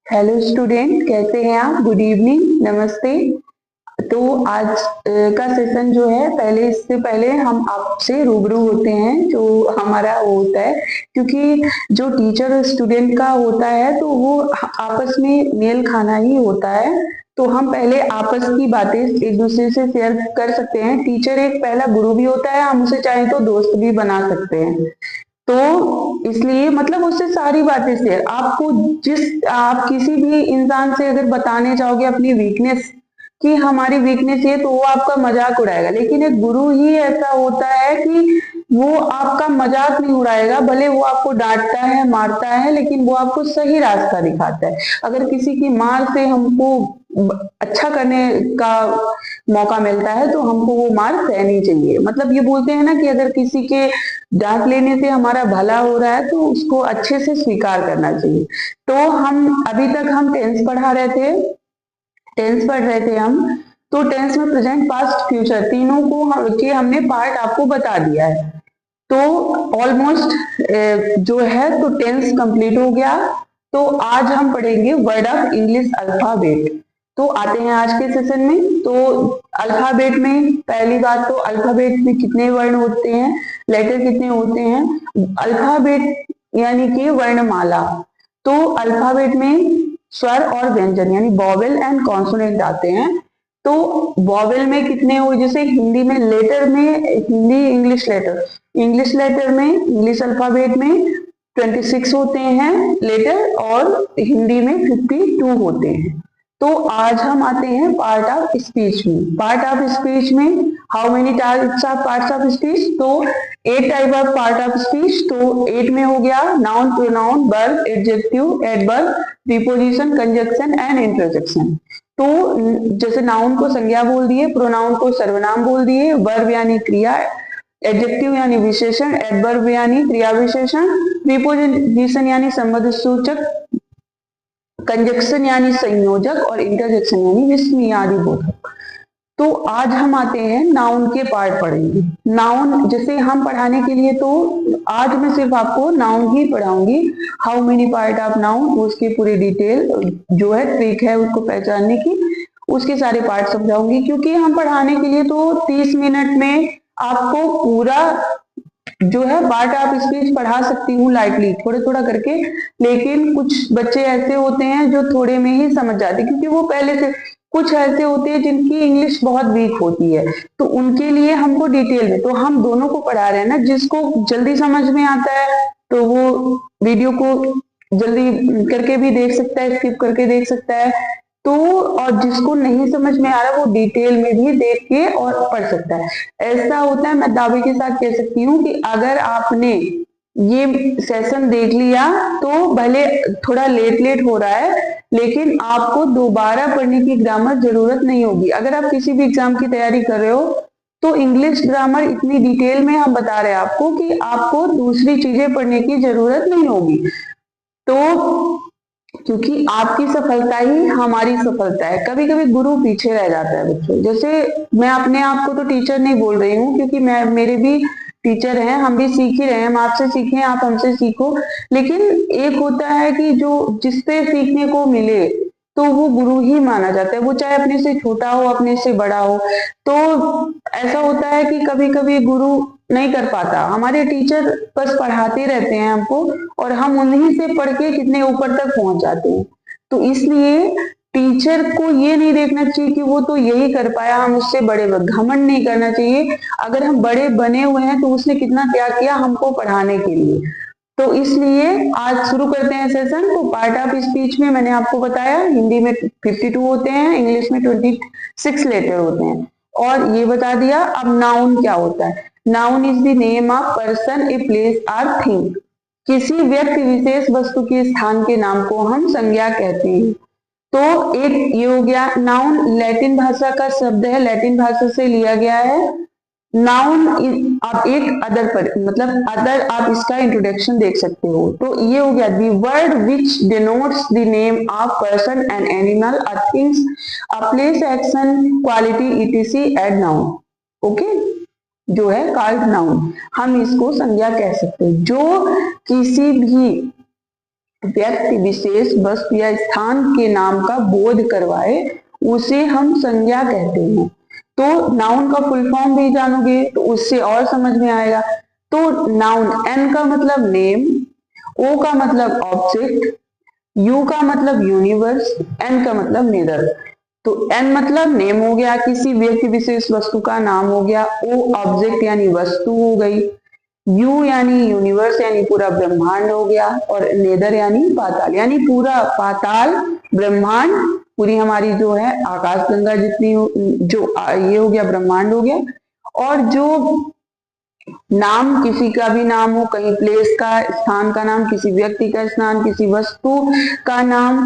Hello student, कैसे हैं आप? गुड इवनिंग, नमस्ते। तो आज का सेशन जो है, पहले इससे पहले हम आपसे रूबरू होते हैं, जो हमारा वो होता है, क्योंकि जो टीचर और स्टूडेंट का होता है तो वो आपस में मेल खाना ही होता है। तो हम पहले आपस की बातें एक दूसरे से शेयर कर सकते हैं। टीचर एक पहला गुरु भी होता है, हम उसे चाहे तो दोस्त भी बना सकते हैं। तो इसलिए मतलब उससे सारी बातें शेयर आपको, जिस आप किसी भी इंसान से अगर बताने जाओगे अपनी वीकनेस कि हमारी वीकनेस ये, तो वो आपका मजाक उड़ाएगा। लेकिन एक गुरु ही ऐसा होता है कि वो आपका मजाक नहीं उड़ाएगा, भले वो आपको डांटता है, मारता है, लेकिन वो आपको सही रास्ता दिखाता है। अगर किसी की मार से हमको अच्छा करने का मौका मिलता है तो हमको वो मार सहनी चाहिए। मतलब ये बोलते हैं ना कि अगर किसी के डांट लेने से हमारा भला हो रहा है तो उसको अच्छे से स्वीकार करना चाहिए। तो हम अभी तक हम टेंस पढ़ा रहे थे, टेंस पढ़ रहे थे हम। तो टेंस में प्रेजेंट, पास्ट, फ्यूचर तीनों को के हमने पार्ट आपको बता दिया है। तो ऑलमोस्ट जो है तो टेंस कंप्लीट हो गया। तो आज हम पढ़ेंगे वर्ड ऑफ इंग्लिश अल्फाबेट। तो आते हैं आज के सेशन में। तो अल्फाबेट में पहली बात, तो अल्फाबेट में कितने वर्ण होते हैं, लेटर कितने होते हैं। अल्फाबेट यानी कि वर्णमाला। तो अल्फाबेट में स्वर और व्यंजन यानी वॉवेल एंड कॉन्सोनेंट आते हैं। तो वॉवेल में कितने हुए, जैसे हिंदी में लेटर में, हिंदी इंग्लिश लेटर में, इंग्लिश अल्फाबेट में 26 होते हैं लेटर, और हिंदी में 52 होते हैं। तो आज हम आते हैं पार्ट ऑफ स्पीच में। पार्ट ऑफ स्पीच में how many types of parts of speech, तो 8 type of part of speech. तो 8 में हो गया noun, pronoun, verb, adjective, adverb, preposition, conjunction and interjection. तो जैसे नाउन को संज्ञा बोल दिए, प्रोनाउन को सर्वनाम बोल दिए, वर्ब यानी क्रिया, एडजेक्टिव यानी विशेषण, एडवर्ब यानी क्रिया विशेषण, प्रीपोजिशन यानी संबंध सूचक, कंजक्शन यानी संयोजक, और इंटरजेक्शन यानी विस्मयादि बोधक। तो आज हम आते हैं नाउन के पार्ट पढ़ेंगे। नाउन जैसे हम पढ़ाने के लिए, तो आज मैं सिर्फ आपको नाउन ही पढ़ाऊंगी। How many part of noun, उसकी पूरी डिटेल जो है, ट्रिक है उसको पहचानने की, उसके सारे पार्ट समझाऊंगी। क्योंकि हम पढ़ाने के लिए तो 30 मिनट में आपको पूरा जो है पार्ट ऑफ स्पीच पढ़ा सकती हूँ लाइटली, थोड़ा थोड़ा करके। लेकिन कुछ बच्चे ऐसे होते हैं जो थोड़े में ही समझ जाते हैं, क्योंकि वो पहले से, कुछ ऐसे होते हैं जिनकी इंग्लिश बहुत वीक होती है, तो उनके लिए हमको डिटेल में, तो हम दोनों को पढ़ा रहे हैं ना। जिसको जल्दी समझ में आता है तो वो वीडियो को जल्दी करके भी देख सकता है, स्किप करके देख सकता है। तो और जिसको नहीं समझ में आ रहा वो डिटेल में भी देख के और पढ़ सकता है। ऐसा होता है, मैं दावे के साथ कह सकती हूँ कि अगर आपने ये सेशन देख लिया तो भले थोड़ा लेट लेट हो रहा है, लेकिन आपको दोबारा पढ़ने की ग्रामर जरूरत नहीं होगी। अगर आप किसी भी एग्जाम की तैयारी कर रहे हो तो इंग्लिश ग्रामर इतनी डिटेल में हम बता रहे हैं आपको कि आपको दूसरी चीजें पढ़ने की जरूरत नहीं होगी। तो क्योंकि आपकी सफलता ही हमारी सफलता है। कभी कभी गुरु पीछे रह जाता है बच्चों। जैसे मैं अपने आप को तो टीचर नहीं बोल रही हूँ, क्योंकि मैं, मेरे भी टीचर हैं, हम भी सीख ही रहे हैं, हम आपसे सीखें, आप हमसे सीखो। लेकिन एक होता है कि जो जिससे सीखने को मिले तो वो गुरु ही माना जाता है, वो चाहे अपने से छोटा हो, अपने से बड़ा हो। तो ऐसा होता है कि कभी कभी गुरु नहीं कर पाता, हमारे टीचर बस पढ़ाते रहते हैं हमको, और हम उन्हीं से पढ़ के कितने ऊपर तक पहुंच जाते हैं। तो इसलिए टीचर को ये नहीं देखना चाहिए कि वो तो यही कर पाया, हम उससे बड़े, घमंड नहीं करना चाहिए। अगर हम बड़े बने हुए हैं तो उसने कितना त्याग किया हमको पढ़ाने के लिए। तो इसलिए आज शुरू करते हैं सेशन। तो पार्ट ऑफ स्पीच में मैंने आपको बताया हिंदी में 52 होते हैं, इंग्लिश में 26 लेटर होते हैं, और ये बता दिया। अब नाउन क्या होता है? Noun is the name of person, a place और थिंग। किसी व्यक्ति विशेष वस्तु के स्थान के नाम को हम संज्ञा कहते हैं। तो एक ये हो गया नाउन, लैटिन भाषा का शब्द है, लैटिन भाषा से लिया गया है। नाउन आप एक अदर पर, मतलब अदर, आप इसका इंट्रोडक्शन देख सकते हो। तो ये हो गया the word which denotes the name of person and animal, a things, a place, action, quality, etc एड नाउन। ओके, जो है कॉल्ड नाउन, हम इसको संज्ञा कह सकते हैं। जो किसी भी व्यक्ति विशेष वस्तु या स्थान के नाम का बोध करवाए उसे हम संज्ञा कहते हैं। तो नाउन का फुल फॉर्म भी जानोगे तो उससे और समझ में आएगा। तो नाउन, एन का मतलब नेम, ओ का मतलब ऑब्जेक्ट, यू का मतलब यूनिवर्स, एन का मतलब नेदर। तो एन मतलब नेम हो गया, किसी व्यक्ति विशेष वस्तु का नाम हो गया, ओ ऑब्जेक्ट यानी वस्तु हो गई, यू यानी यूनिवर्स यानी पूरा ब्रह्मांड हो गया, और नेदर यानी पाताल यानी पूरा पाताल ब्रह्मांड, पूरी हमारी जो है आकाश गंगा जितनी जो ये हो गया ब्रह्मांड हो गया। और जो नाम, किसी का भी नाम हो, कहीं प्लेस का, स्थान का नाम, किसी व्यक्ति का स्थान, किसी वस्तु का नाम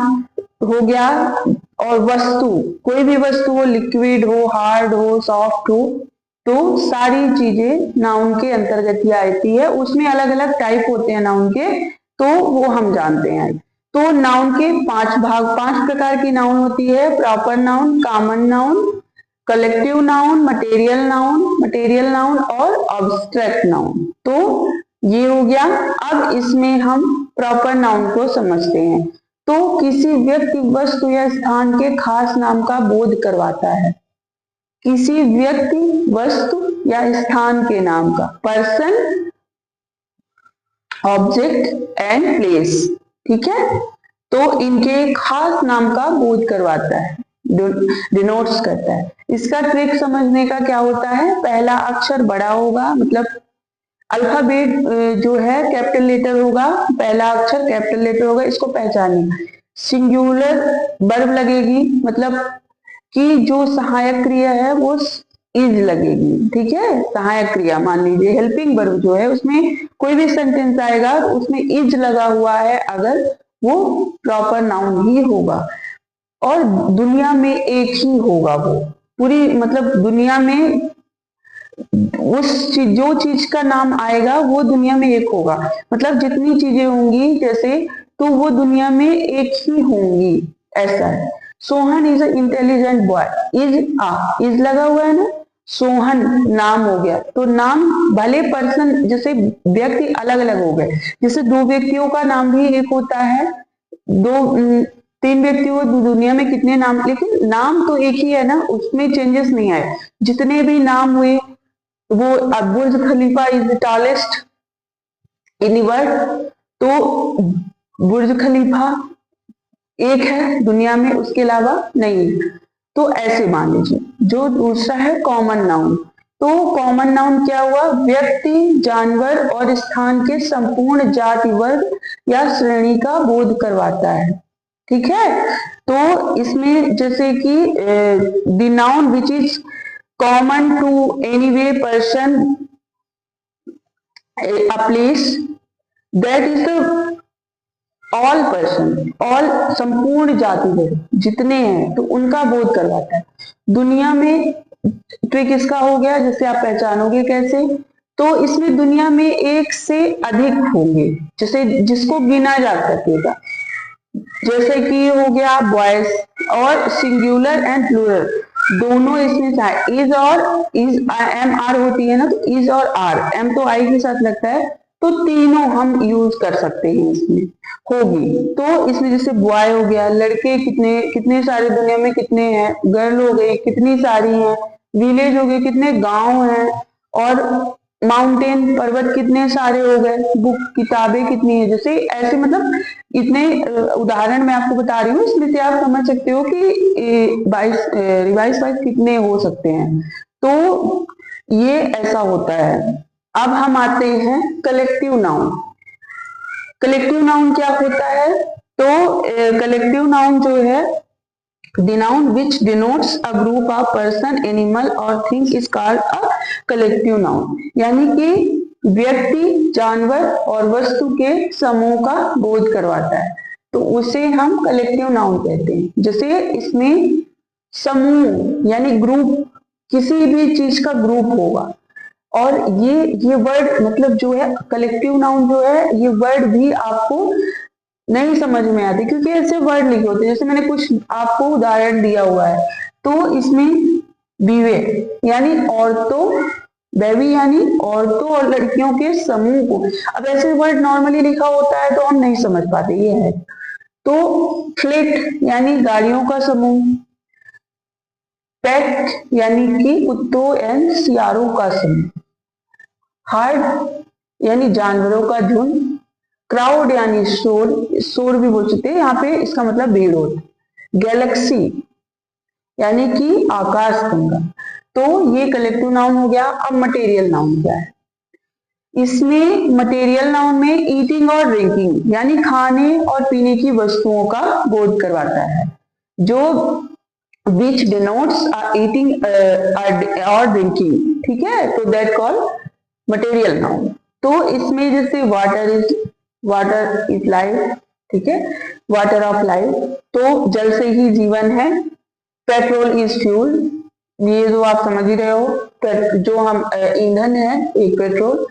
हो गया, और वस्तु कोई भी वस्तु हो, लिक्विड हो, हार्ड हो, सॉफ्ट हो, तो सारी चीजें नाउन के अंतर्गत ही आती है। उसमें अलग अलग टाइप होते हैं नाउन के, तो वो हम जानते हैं। तो नाउन के 5 भाग, 5 प्रकार की नाउन होती है, proper noun, common noun, collective noun, material noun और अब्स्ट्रैक्ट नाउन। तो ये हो गया। अब इसमें हम प्रॉपर नाउन को समझते हैं। तो किसी व्यक्ति, वस्तु या स्थान के खास नाम का बोध करवाता है। किसी व्यक्ति, वस्तु या स्थान के नाम का, पर्सन, ऑब्जेक्ट एंड प्लेस, ठीक है। तो इनके खास नाम का बोध करवाता है, डिनोट्स करता है। इसका ट्रिक समझने का क्या होता है, पहला अक्षर बड़ा होगा, मतलब अल्फाबेट जो है कैपिटल लेटर होगा, पहला अक्षर कैपिटल लेटर होगा, इसको पहचानिए। सिंगुलर वर्ब लगेगी, मतलब कि जो सहायक क्रिया है वो इज लगेगी, ठीक है। सहायक क्रिया, मान लीजिए हेल्पिंग वर्ब जो है उसमें कोई भी सेंटेंस आएगा तो उसमें इज लगा हुआ है, अगर वो प्रॉपर नाउन ही होगा। और दुनिया में एक ही होगा वो, पूरी मतलब दुनिया में जो चीज का नाम आएगा वो दुनिया में एक होगा, मतलब जितनी चीजें होंगी जैसे, तो वो दुनिया में एक ही होंगी, ऐसा है। Sohan is a intelligent boy, is लगा हुआ है ना, सोहन नाम हो गया। तो नाम भले पर्सन, जैसे व्यक्ति अलग अलग हो गए, जैसे 2 व्यक्तियों का नाम भी एक होता है, 3 व्यक्ति हो, दुनिया में कितने नाम, लेकिन नाम तो एक ही है ना, उसमें चेंजेस नहीं आए। जितने भी नाम हुए, वो Burj Khalifa is the tallest in world, तो बुर्ज खलीफा एक है दुनिया में, उसके अलावा नहीं। तो ऐसे मान लीजिए। जो दूसरा है कॉमन नाउन, तो कॉमन नाउन क्या हुआ, व्यक्ति, जानवर और स्थान के संपूर्ण जाति, वर्ग या श्रेणी का बोध करवाता है, ठीक है। तो इसमें जैसे कि the noun which is common to any way person, a place, that is the all person, all संपूर्ण जाति है, जितने हैं तो उनका बोध करवाता है। दुनिया में ट्रिक इसका हो गया, जैसे आप पहचानोगे कैसे, तो इसमें दुनिया में एक से अधिक होंगे, जैसे जिसको गिना जा सकेगा, जैसे कि हो गया बॉयज, और सिंगुलर एंड प्लूरल दोनों इसमें चाहे, इज और इज, एम आर होती है ना, तो इज और आर, एम तो आई के साथ लगता है, तो तीनों हम यूज कर सकते हैं इसमें, होगी। तो इसमें जैसे बॉय हो गया, लड़के कितने कितने सारे दुनिया में कितने हैं, गर्ल हो गई कितनी सारी हैं, विलेज हो गए कितने गांव हैं, और माउंटेन पर्वत कितने सारे हो गए, बुक किताबें कितनी है, जैसे ऐसे मतलब इतने उदाहरण मैं आपको बता रही हूँ, इसमें से आप समझ सकते हो कि 22 कितने हो सकते हैं। तो ये ऐसा होता है। अब हम आते हैं कलेक्टिव नाउन। कलेक्टिव नाउन क्या होता है, तो कलेक्टिव नाउन जो है, the noun which denotes a group of person, animal or thing is called a collective noun, यानी कि व्यक्ति, जानवर और वस्तु के समूह का बोध करवाता है, तो उसे हम कलेक्टिव नाउन कहते हैं। जैसे इसमें समूह यानी ग्रुप, किसी भी चीज का ग्रुप होगा, और ये वर्ड मतलब जो है कलेक्टिव नाउन जो है, ये वर्ड भी आपको नहीं समझ में आती, क्योंकि ऐसे वर्ड लिखे होते हैं, जैसे मैंने कुछ आपको उदाहरण दिया हुआ है। तो इसमें बीवे यानी औरतों बेबी यानी औरतों और लड़कियों के समूह को। अब ऐसे वर्ड नॉर्मली लिखा होता है तो हम नहीं समझ पाते, ये है। तो फ्लीट यानी गाड़ियों का समूह, पैक यानी कि कुत्तों एंड सियारों का समूह, हार्ड यानी जानवरों का झुंड, क्राउड यानी शोर, शोर भी बोल सकते हैं यहाँ पे, इसका मतलब भीड़ होती, गैलेक्सी यानी कि आकाश गंगा। तो ये कलेक्टिव नाउन हो गया। अब मटेरियल नाउन क्या है? इसमें मटेरियल नाउन में ईटिंग और ड्रिंकिंग यानी खाने और पीने की वस्तुओं का बोध करवाता है, जो विच डिनोट्स ईटिंग और ड्रिंकिंग, ठीक है, तो दैट कॉल मटेरियल नाउन। तो इसमें जैसे वाटर इज लाइफ, ठीक है, वाटर ऑफ लाइफ, तो जल से ही जीवन है। पेट्रोल इज फ्यूल, ये जो आप समझ ही रहे हो, जो हम ईंधन है एक पेट्रोल।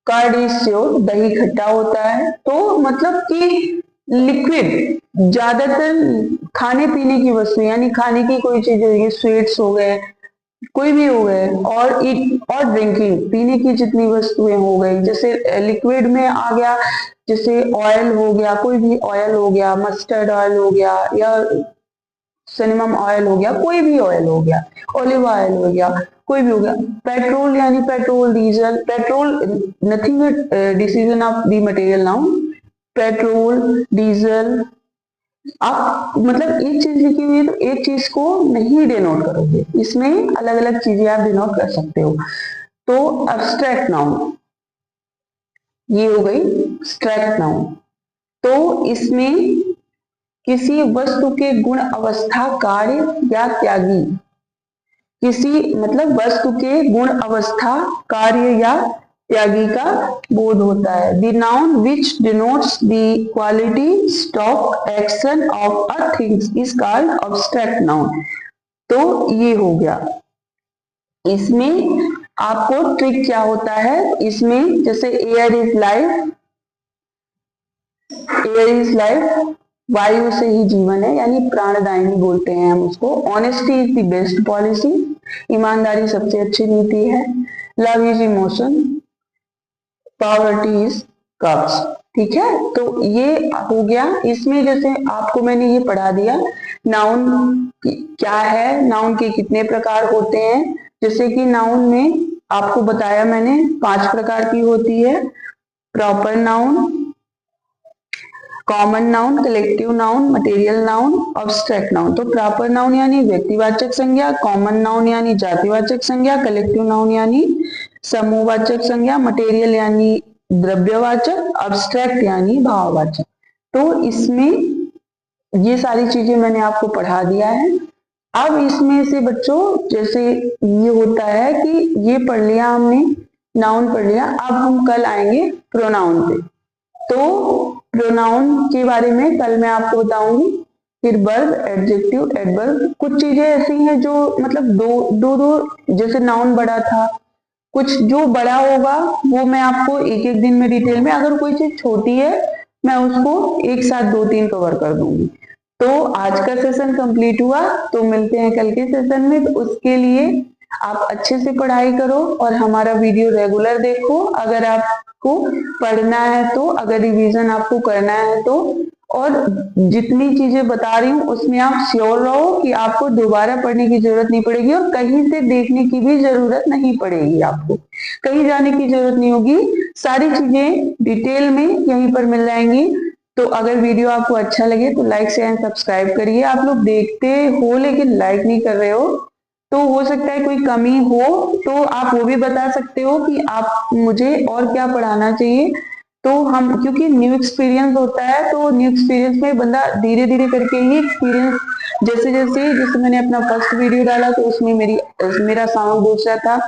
कर्ड इज श्योर, दही खट्टा होता है। तो मतलब कि लिक्विड, ज्यादातर खाने पीने की वस्तु यानी खाने की कोई चीज होगी, स्वीट्स हो गए, कोई भी हो गए, और ईट और ड्रिंकिंग, पीने की जितनी वस्तुएं हो गई, जैसे लिक्विड में आ गया, जैसे ऑयल हो गया, कोई भी ऑयल हो गया, मस्टर्ड ऑयल हो गया या सिनेमम ऑयल हो गया, कोई भी ऑयल हो गया, ऑलिव ऑयल हो गया, कोई भी हो गया। पेट्रोल यानी petrol, diesel, petrol nothing but decision of the material noun, petrol diesel. आप मतलब एक चीज लिखी हुई है तो एक चीज को नहीं डिनोट करोगे, इसमें अलग अलग चीजें आप डिनोट कर सकते हो। तो अब्स्ट्रैक्ट नाउन, ये हो गई एब्स्ट्रैक्ट नाउन। तो इसमें किसी वस्तु के गुण, अवस्था, कार्य या त्यागी, किसी मतलब वस्तु के गुण, अवस्था, कार्य या त्यागी का बोध होता है। The noun which denotes the quality, stock, action of a things is called abstract noun. तो ये हो गया। इसमें आपको ट्रिक क्या होता है, इसमें जैसे air is life, air is life, वायु से ही जीवन है यानी प्राणदायिनी बोलते हैं हम उसको। Honesty is the best policy, ईमानदारी सबसे अच्छी नीति है। Love is emotion, poverty is कब्ज, ठीक है। तो ये हो गया। इसमें जैसे आपको मैंने ये पढ़ा दिया नाउन क्या है, नाउन के कितने प्रकार होते हैं। जैसे कि नाउन में आपको बताया मैंने 5 प्रकार की होती है, proper noun, common noun, collective noun, material noun, abstract noun. तो प्रॉपर नाउन यानी व्यक्तिवाचक संज्ञा, कॉमन नाउन यानी जातिवाचक संज्ञा, कलेक्टिव नाउन यानी समूहवाचक संज्ञा, मटेरियल यानी द्रव्यवाचक, एब्स्ट्रैक्ट यानी भाववाचक। तो इसमें ये सारी चीजें मैंने आपको पढ़ा दिया है। अब इसमें से बच्चों जैसे ये होता है कि ये पढ़ लिया हमने, नाउन पढ़ लिया, अब हम कल आएंगे प्रोनाउन पे। तो प्रोनाउन के बारे में कल मैं आपको बताऊंगी। फिर वर्ब, एडजेक्टिव, एडवर्ब, कुछ चीजें ऐसी हैं जो मतलब दो जैसे नाउन बड़ा था, कुछ जो बड़ा होगा वो मैं आपको एक एक दिन में डिटेल में, अगर कोई चीज छोटी है मैं उसको एक साथ 2-3 कवर कर दूंगी। तो आज का सेशन कंप्लीट हुआ, तो मिलते हैं कल के सेशन में। तो उसके लिए आप अच्छे से पढ़ाई करो और हमारा वीडियो रेगुलर देखो। अगर आपको पढ़ना है तो, अगर रिवीजन आपको करना है तो, और जितनी चीजें बता रही हूँ उसमें आप श्योर रहो कि आपको दोबारा पढ़ने की जरूरत नहीं पड़ेगी और कहीं से देखने की भी जरूरत नहीं पड़ेगी, आपको कहीं जाने की जरूरत नहीं होगी। सारी चीजें डिटेल में यहीं पर मिल जाएंगी। तो अगर वीडियो आपको अच्छा लगे तो लाइक शेयर एंड सब्सक्राइब करिए। आप लोग देखते हो लेकिन लाइक नहीं कर रहे हो, तो हो सकता है कोई कमी हो, तो आप वो भी बता सकते हो कि आप मुझे और क्या पढ़ाना चाहिए। तो हम, क्योंकि न्यू एक्सपीरियंस होता है, तो न्यू एक्सपीरियंस में बंदा धीरे धीरे करके ही एक्सपीरियंस, जैसे मैंने अपना फर्स्ट वीडियो डाला तो उसमें मेरा साउंड दूसरा था,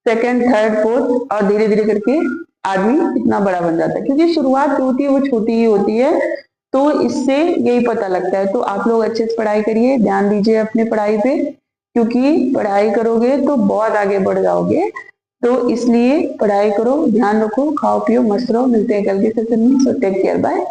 सेकंड, थर्ड, फोर्थ, और धीरे धीरे करके आदमी इतना बड़ा बन जाता है, क्योंकि शुरुआत जो होती है वो छोटी ही होती है। तो इससे यही पता लगता है। तो आप लोग अच्छे से पढ़ाई करिए, ध्यान दीजिए अपने पढ़ाई पे, क्योंकि पढ़ाई करोगे तो बहुत आगे बढ़ जाओगे। तो इसलिए पढ़ाई करो, ध्यान रखो, खाओ पियो, मस्त रहो। मिलते हैं कल के सेशन में। So take care, bye.